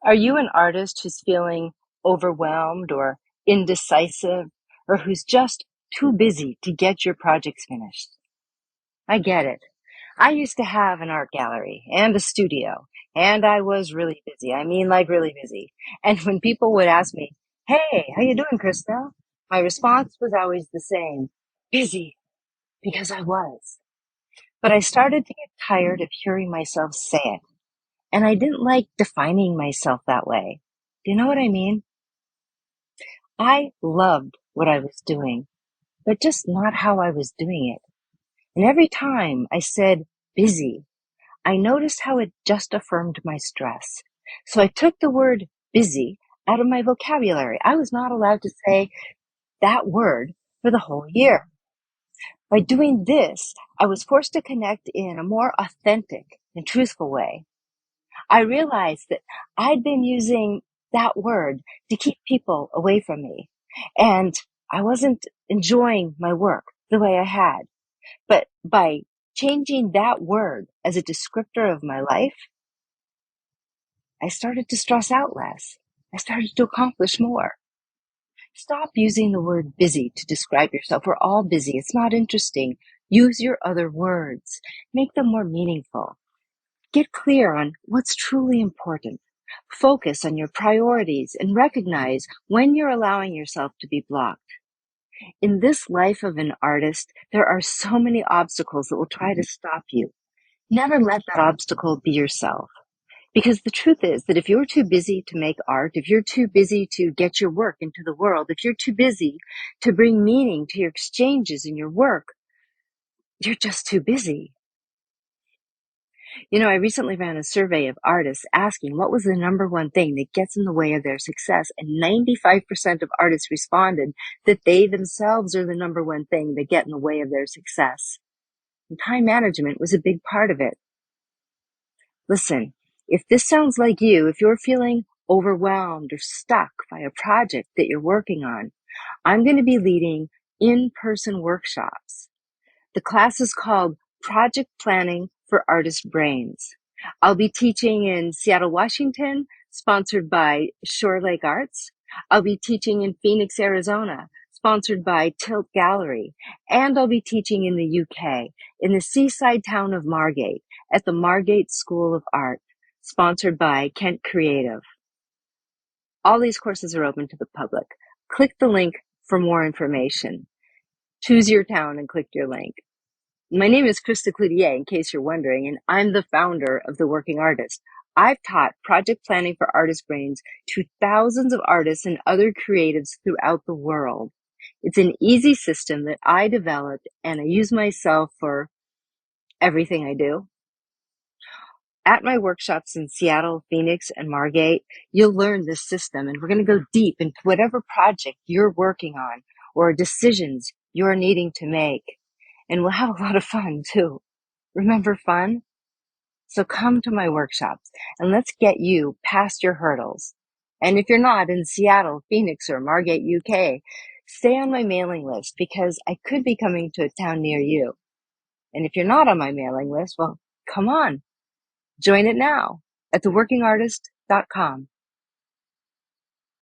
Are you an artist who's feeling overwhelmed or indecisive or who's just too busy to get your projects finished? I get it. I used to have an art gallery and a studio, and I was really busy. I mean, like really busy. And when people would ask me, "Hey, how you doing, Krista?" My response was always the same: busy, because I was. But I started to get tired of hearing myself say it, and I didn't like defining myself that way. Do you know what I mean? I loved what I was doing, but just not how I was doing it. And every time I said busy, I noticed how it just affirmed my stress. So I took the word busy out of my vocabulary. I was not allowed to say that word for the whole year. By doing this, I was forced to connect in a more authentic and truthful way. I realized that I'd been using that word to keep people away from me, and I wasn't enjoying my work the way I had. But by changing that word as a descriptor of my life, I started to stress out less. I started to accomplish more. Stop using the word busy to describe yourself. We're all busy. It's not interesting. Use your other words. Make them more meaningful. Get clear on what's truly important. Focus on your priorities and recognize when you're allowing yourself to be blocked. In this life of an artist, there are so many obstacles that will try to stop you. Never let that obstacle be yourself. Because the truth is that if you're too busy to make art, if you're too busy to get your work into the world, if you're too busy to bring meaning to your exchanges in your work, you're just too busy. You know, I recently ran a survey of artists asking what was the number one thing that gets in the way of their success, and 95% of artists responded that they themselves are the number one thing that get in the way of their success. And time management was a big part of it. Listen, if this sounds like you, if you're feeling overwhelmed or stuck by a project that you're working on, I'm going to be leading in-person workshops. The class is called Project Planning for Artist Brains. I'll be teaching in Seattle, Washington, sponsored by Shore Lake Arts. I'll be teaching in Phoenix, Arizona, sponsored by Tilt Gallery. And I'll be teaching in the UK, in the seaside town of Margate, at the Margate School of Art, sponsored by Kent Creative. All these courses are open to the public. Click the link for more information. Choose your town and click your link. My name is Krista Cloutier, in case you're wondering, and I'm the founder of The Working Artist. I've taught project planning for artist brains to thousands of artists and other creatives throughout the world. It's an easy system that I developed, and I use myself for everything I do. At my workshops in Seattle, Phoenix, and Margate, you'll learn this system, and we're going to go deep into whatever project you're working on or decisions you're needing to make. And we'll have a lot of fun, too. Remember fun? So come to my workshops and let's get you past your hurdles. And if you're not in Seattle, Phoenix, or Margate, UK, stay on my mailing list because I could be coming to a town near you. And if you're not on my mailing list, well, come on, join it now at theworkingartist.com.